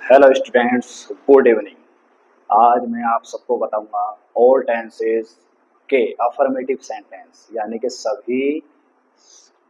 Hello students, good evening. आज मैं आप सबको बताऊंगा ऑल टेंसेस के अफर्मेटिव सेंटेंस यानी कि सभी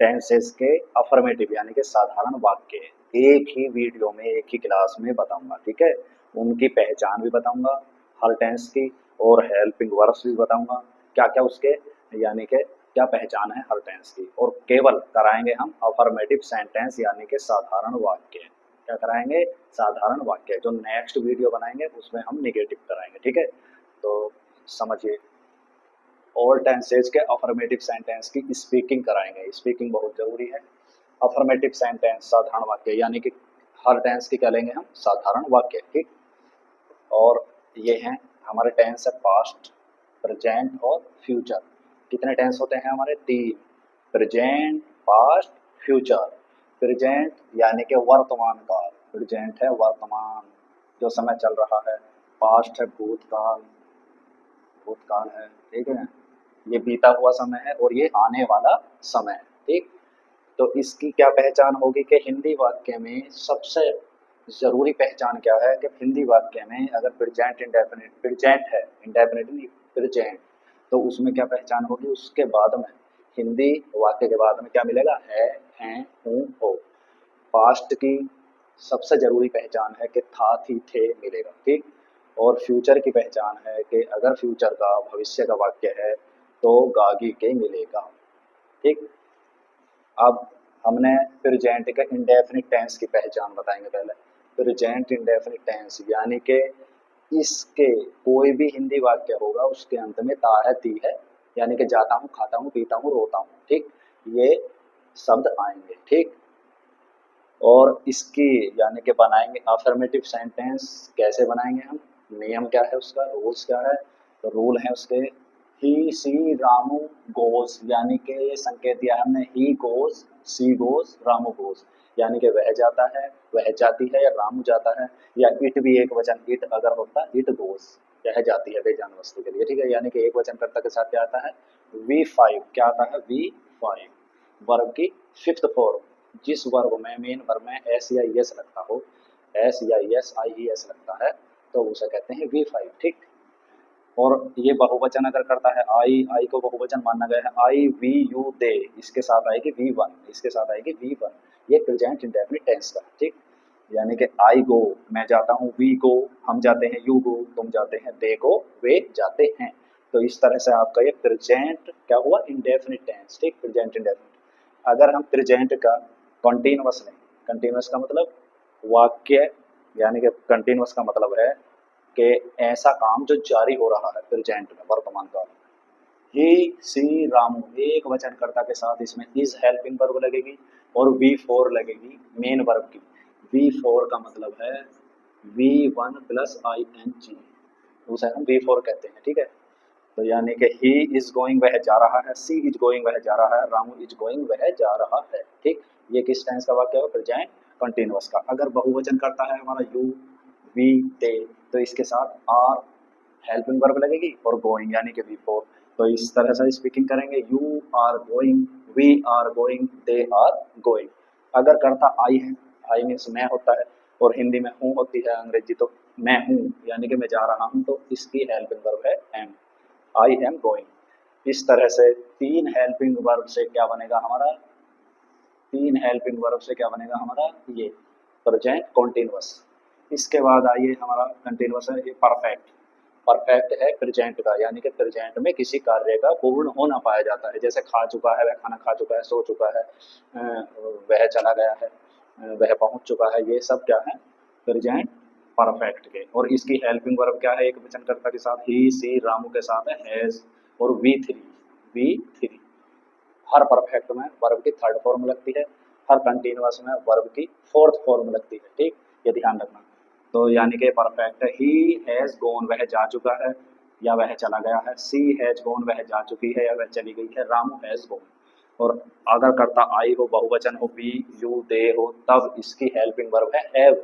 टेंसेस के अफर्मेटिव यानी कि साधारण वाक्य एक ही वीडियो में एक ही क्लास में बताऊंगा। ठीक है, उनकी पहचान भी बताऊंगा हर टेंस की, और हेल्पिंग वर्ब्स भी बताऊंगा क्या क्या उसके यानी कि क्या पहचान है हर टेंस की। और केवल कराएंगे हम अफर्मेटिव सेंटेंस यानी कि साधारण वाक्य। क्या कराएंगे? साधारण वाक्य। जो नेक्स्ट वीडियो बनाएंगे उसमें हम निगेटिव कराएंगे। ठीक है, तो समझिए, ऑल टेंसेज के अफर्मेटिव सेंटेंस की स्पीकिंग कराएंगे। स्पीकिंग बहुत जरूरी है। अफर्मेटिव सेंटेंस साधारण वाक्य यानी कि हर टेंस की क्या लेंगे हम? साधारण वाक्य। ठीक, और ये हैं हमारे टेंस है पास्ट, प्रेजेंट और फ्यूचर। कितने टेंस होते हैं हमारे? तीन, प्रेजेंट, पास्ट, फ्यूचर। प्रेजेंट यानी कि वर्तमान काल, प्रेजेंट है वर्तमान जो समय चल रहा है। पास्ट है भूतकाल, भूतकाल है। ठीक है, ये बीता हुआ समय है और ये आने वाला समय है। ठीक, तो इसकी क्या पहचान होगी कि हिंदी वाक्य में सबसे जरूरी पहचान क्या है कि हिंदी वाक्य में अगर प्रेजेंट इंडेफिनिट, प्रेजेंट है इंडेफिनिट नहीं, प्रेजेंट, तो उसमें क्या पहचान होगी? उसके बाद में हिंदी वाक्य के बाद में क्या मिलेगा? है, हैं, हूँ, हो। पास्ट की सबसे जरूरी पहचान है कि था, थी, थे मिलेगा। ठीक, और फ्यूचर की पहचान है कि अगर फ्यूचर का भविष्य का वाक्य है तो गागी के मिलेगा। ठीक, अब हमने प्रेजेंट के इंडेफिनिट टेंस की पहचान बताएंगे पहले। प्रेजेंट इंडेफिनिट टेंस यानी कि इसके कोई भी हिंदी वाक्य होगा उसके अंत में ता है, ती है, यानी कि जाता हूँ, खाता हूँ, पीता हूँ, रोता हूँ। ठीक, ये शब्द आएंगे। ठीक, और इसकी यानी कि बनाएंगे अफर्मेटिव सेंटेंस। कैसे बनाएंगे हम? नियम क्या है उसका? रूल्स क्या है? तो रूल है उसके, ही सी रामू गोज, यानी कि ये संकेत दिया है हमने, he goes, she goes, Ramu goes, यानी कि वह जाता है, वह जाती है, या रामू जाता है, या इट भी एक वचन, इट अगर होता इट गोज, यह जाती है बेजान वस्तु के लिए। ठीक है, यानी कि एक वचन कर्ता के साथ क्या आता है? V5। क्या आता है? V5 वर्ब की फिफ्थ फॉर्म। जिस वर्ब में मेन वर्ब में एस या एस लगता हो, एस या एस, आई ई एस लगता है, तो उसे कहते हैं V5। ठीक, और ये बहुवचन अगर करता है, आई, आई को बहुवचन माना गया है, आई, वी, यू, दे, इसके साथ आएगी V1, इसके साथ आएगी V1। ये प्रेजेंट इंडेफिनिट टेंस का। ठीक, यानी कि आई गो, मैं जाता हूँ, वी गो, हम जाते हैं, यू गो, तुम जाते हैं, दे गो, वे जाते हैं। तो इस तरह से आपका ये प्रेजेंट क्या हुआ? Indefinite tense. ठीक, प्रेजेंट इंडेफिनिट। अगर हम प्रेजेंट का कंटीन्यूअस लें, कंटीन्यूअस का मतलब वाक्य, यानी कि कंटीन्यूअस का मतलब है कि ऐसा काम जो जारी हो रहा है प्रेजेंट में, वर्तमान काल में। ही सी रामू एक वचनकर्ता के साथ इसमें इज हेल्पिंग वर्ब लगेगी और V4 लगेगी मेन वर्ब की। V4 का मतलब है V1 प्लस ING, उसे हम V4 कहते हैं। ठीक है, तो यानी कि ही इज गोइंग, वह जा रहा है, सी इज गोइंग, वह जा रहा है, रामू इज गोइंग, वह जा रहा है। ठीक, ये किस टेंस का वाक्य है? प्रेजेंट कंटिन्यूअस का। अगर बहुवचन करता है हमारा यू, वी, दे, तो इसके साथ आर हेल्पिंग वर्ब लगेगी और गोइंग यानी कि V4। तो इस तरह से स्पीकिंग करेंगे, you are going, we are going, they are going. अगर करता आई है, आई मीन्स मैं होता है, और हिंदी में हूँ होती है, अंग्रेजी तो मैं हूँ यानी कि मैं जा रहा हूँ, तो इसकी हेल्पिंग वर्ब है एम, आई एम गोइंग। इस तरह से तीन हेल्पिंग वर्ब से क्या बनेगा हमारा? तीन हेल्पिंग वर्ब से क्या बनेगा हमारा? ये प्रेजेंट कॉन्टिन्यूअस। इसके बाद आइए, हमारा कंटिन्यूअस है ये परफेक्ट। परफेक्ट है प्रेजेंट का, यानी कि प्रेजेंट में किसी कार्य का पूर्ण हो ना पाया जाता है। जैसे खा चुका है, वह खाना खा चुका है, सो चुका है, वह चला गया है, वह पहुंच चुका है, ये सब क्या है? प्रेजेंट परफेक्ट के। और इसकी हेल्पिंग वर्ब क्या है? एक वचनकर्ता के साथ ही, सी, रामू के साथ है हैज और V3। V3 हर परफेक्ट में वर्ब की थर्ड फॉर्म लगती है, हर कंटिन्यूअस में वर्ब की फोर्थ फॉर्म लगती है। ठीक, ये ध्यान रखना। तो यानी कि परफेक्ट, ही हैज गॉन, वह जा चुका है या वह चला गया है, सी हैज गॉन, वह जा चुकी है या वह चली गई है, रामू हैज गॉन। और अगर करता आई हो, बहुवचन हो, वी, यू, दे हो, तब इसकी हेल्पिंग वर्ब है हैव,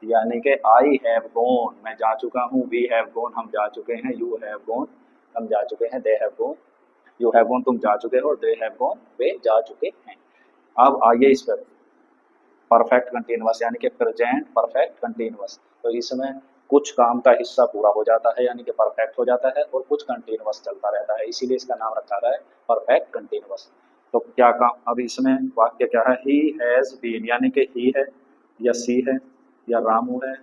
यानी कि आई हैव गॉन, मैं जा चुका हूँ, वी हैव गॉन, हम जा चुके हैं, यू हैव गॉन, हम जा चुके हैं, they have gone, you have gone, तुम जा चुके हो, और दे हैव गॉन, वे जा चुके हैं। अब आइए इस पर, परफेक्ट कंटिन्यूअस यानी कि प्रेजेंट परफेक्ट कंटिन्यूअस। तो इसमें कुछ काम का हिस्सा पूरा हो जाता है यानी कि परफेक्ट हो जाता है, और कुछ कंटिन्यूअस चलता रहता है, इसीलिए इसका नाम रखा गया है परफेक्ट कंटिन्यूअस। तो क्या काम, अब इसमें वाक्य क्या है, ही हैज बीन यानी कि ही है या सी है या रामू है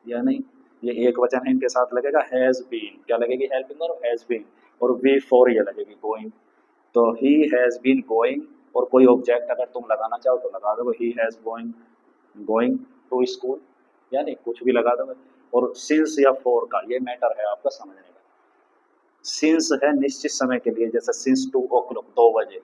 या नहीं, ये एक वचन है, इनके साथ लगेगा हैज बीन, क्या लगेगी हेल्पिंग और हैज बीन, और वी फोर ये लगेगी गोइंग। तो ही हैज बीन गोइंग, और कोई ऑब्जेक्ट अगर तुम लगाना चाहो तो लगा दो, he has going going to school, यानी कुछ भी लगा दो। और सिंस या फोर का ये मैटर है आपका समझने का। सिंस है निश्चित समय के लिए, जैसे सिंस 2 o'clock 2 बजे,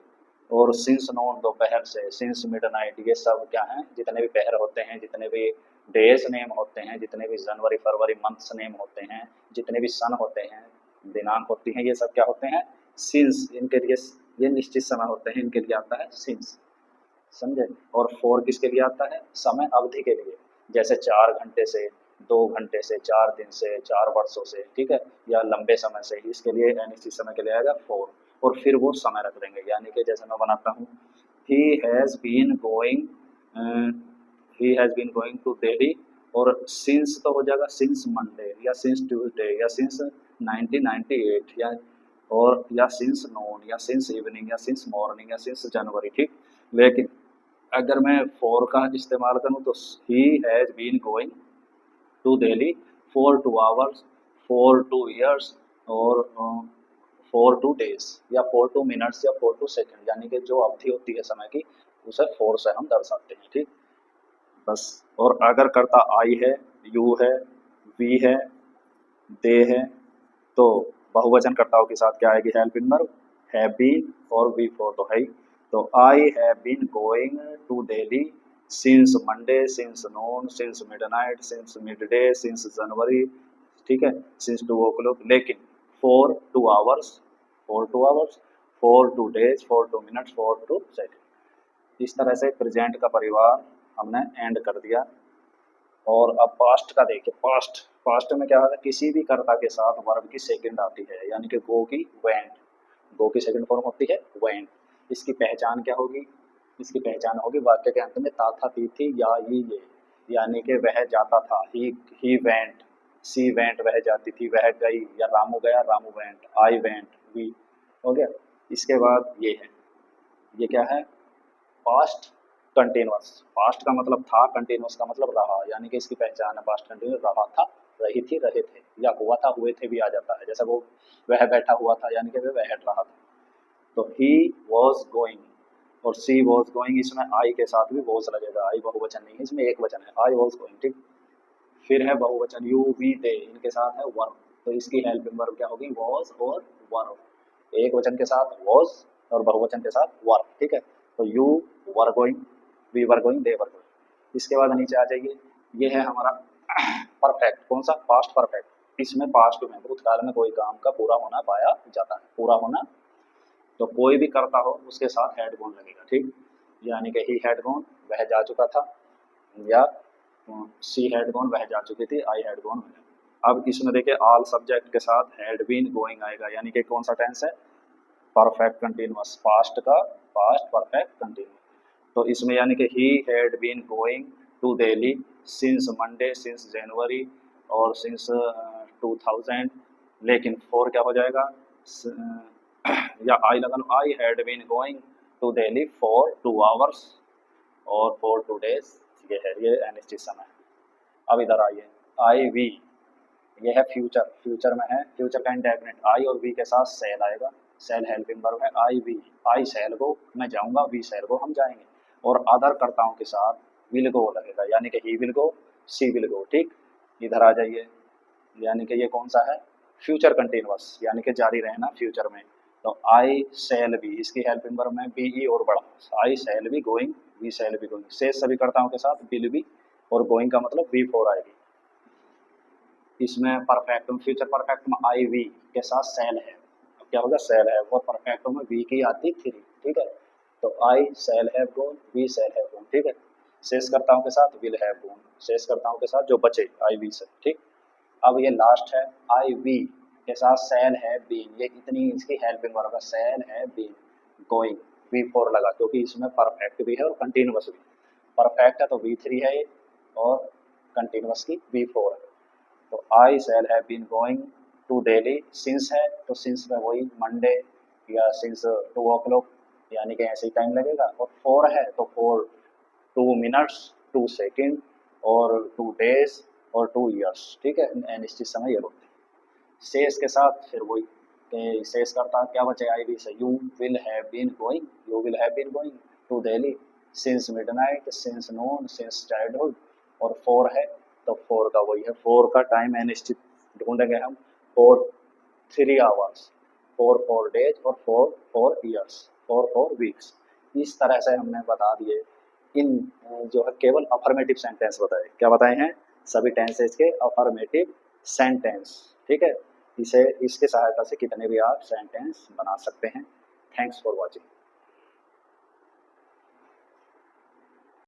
और सिंस नॉन दोपहर से, सिंस मिडनाइट, ये सब क्या है, जितने भी पहर होते हैं, जितने भी डेज नेम होते हैं, जितने भी जनवरी फरवरी मंथ्स नेम होते हैं, जितने भी सन होते हैं, दिनांक होती हैं, ये सब क्या होते हैं, सिंस, इनके लिए ये निश्चित समय होते हैं, इनके लिए आता है सिंस, समझे। और फोर किसके लिए आता है, समय अवधि के लिए, जैसे 4 घंटे से, 2 घंटे से, 4 दिन से, 4 वर्षों से, ठीक है, या लंबे समय से, इसके लिए अनिश्चित समय के लिए आएगा फोर। और फिर वो समय रख देंगे, यानी कि जैसे मैं बनाता हूँ, he has been going, he has been going to Delhi, और सिंस तो हो जाएगा सिंस मंडे या सिंस ट्यूसडे या सिंस 1998, या और या सिंस नोन या सिंस इवनिंग या सिंस मॉर्निंग या सिंस जनवरी, ठीक। लेकिन अगर मैं फोर का इस्तेमाल करूँ तो he has been going to Delhi for 2 hours, for 2 years, और फॉर 2 days, या फॉर 2 minutes या फॉर 2 सेकेंड, यानी कि जो अवधि होती है समय की उसे फोर से हम दर्शाते हैं, ठीक। बस। और अगर करता आई है, यू है, वी है, दे है, तो बहुवचन कर्ताओं के साथ क्या आएगी हेल्पिंग वर्ब, हैव बीन, और वी फोर तो है ही। तो I have been going to Delhi since Monday, since noon, since midnight, since midday, since January, ठीक है, सिंस 2 o'clock, लेकिन for 2 hours, for 2 hours, for 2 days, for 2 minutes, for 2 seconds। इस तरह से प्रेजेंट का परिवार हमने एंड कर दिया। और अब पास्ट का देखिए, पास्ट पास्ट में क्या होता है, किसी भी कर्ता के साथ वर्ब की सेकंड आती है, यानी कि गो की वेंट, गो की सेकंड फॉर्म होती है वेंट। इसकी पहचान क्या होगी, इसकी पहचान होगी वाक्य के अंत में ता था ती थी या ये, यानी कि वह जाता था, ही वेंट, सी वेंट वह जाती थी, वह गई, या रामू गया, Ramu went, I went, we, हो गया। इसके बाद ये है, ये क्या है, पास्ट कंटिन्यूअस। पास्ट का मतलब था, कंटिन्यूअस का मतलब रहा, यानी कि इसकी पहचान है पास्ट कंटिन्यूअस, रहा था, रही थी, रहे थे, या हुआ था, हुए थे भी आ जाता है, जैसा वो वह बैठा हुआ था यानी कि वह बैठ रहा था। तो ही वॉज गोइंग और सी वॉज गोइंग, इसमें आई के साथ भी वॉज लगेगा, आई बहुवचन नहीं है, इसमें एक वचन है, आई वॉज गोइंग, ठीक। फिर है बहुवचन यू वी दे, इनके साथ है वर्ब, तो इसकी हेल्पिंग वर्ब क्या होगी, वॉज और वर्ब। एक वचन के साथ वॉज और बहुवचन के साथ वर्ब, ठीक है। तो you were going, we were going, they were going. इसके बाद नीचे आ जाइए, ये है हमारा परफेक्ट, कौन सा, पास्ट परफेक्ट। इसमें पास्ट में भूतकाल में कोई काम का पूरा होना पाया जाता है, पूरा होना, तो कोई भी करता हो उसके साथ हैड गॉन लगेगा, ठीक। यानी कि ही हैड गॉन, वह जा चुका था, या सी हैड गॉन, वह जा चुकी थी, आई हैड गॉन। अब इसमें देखिए ऑल सब्जेक्ट के साथ हैड बीन गोइंग आएगा, यानी कि कौन सा टेंस है, परफेक्ट कंटिन्यूअस, पास्ट का पास्ट परफेक्ट कंटिन्यूअस। तो इसमें यानी कि he had been going to Delhi since Monday, since January, और सिंस 2000, लेकिन फोर क्या हो जाएगा, या आई लगा लो, I had been going to Delhi for 2 hours और फॉर 2 days, ये है, ये अनिश्चित समय है। अब इधर आइए, आई वी, ये है फ्यूचर, फ्यूचर में है, फ्यूचर का इंडेफिनिट, आई और वी के साथ सेल आएगा, सेल हेल्पिंग वर्ब है, आई वी, आई सेल गो, मैं जाऊंगा, वी सेल गो, हम जाएंगे। और अदर कर्ताओं के साथ विल गो लगेगा, यानी कि he will go, C will go, ठीक। इधर आ जाइए, यानी कि ये कौन सा है, फ्यूचर कंटिन्यूअस, यानी कि जारी रहना फ्यूचर में। तो आई सेल बी, इसकी हेल्पिंग वर्ब में बी ई और बड़ा, I shall be going, we shall be going, शेष सभी कर्ताओं के साथ विल बी, और गोइंग का मतलब वी फोर आएगी। इसमें परफेक्ट में, फ्यूचर परफेक्ट में आई वी के साथ सेल है, अब क्या होगा, सेल है, और परफेक्ट में वी की आती थ्री, ठीक है। तो I shall have gone, we shall have gone, ठीक है। शेषकर्ताओं के साथ विल हैव गॉन, शेषकर्ताओं के साथ जो बचे आई वी से, ठीक। अब ये लास्ट है, आई वी के साथ सेल है बीन, ये इतनी इसकी हेल्पिंग वर्ब है, सेल है बीन गोइंग, वी फोर लगा, क्योंकि इसमें परफेक्ट भी है और कंटिन्यूअस भी। परफेक्ट है तो V3 है ये, और कंटिन्यूस की V4 है। तो I shall have been going to Delhi, since है तो सिंस में वही मंडे या सिंस 2 o'clock, यानी कि ऐसे ही टाइम लगेगा। और 4 है तो 2 minutes 2 सेकेंड और 2 days और 2 years, ठीक है, अनिश्चित समय ये होते हैं। शेष के साथ फिर वही शेष करता क्या बचे आई भी से, you will have been going, you will have been going to Delhi since midnight, since noon, since childhood. और 4 है तो 4 का वही है, 4 का टाइम अनिश्चित ढूंढेंगे हम, 4 3 hours, 4 days और 4 years, 4 weeks। इस तरह से हमने बता दिए इन जो है केवल अफर्मेटिव सेंटेंस बताए। क्या बताए हैं? सभी टेंसेस के अफर्मेटिव सेंटेंस, ठीक है। इसे इसके सहायता से कितने भी आप सेंटेंस बना सकते हैं। Thanks for watching.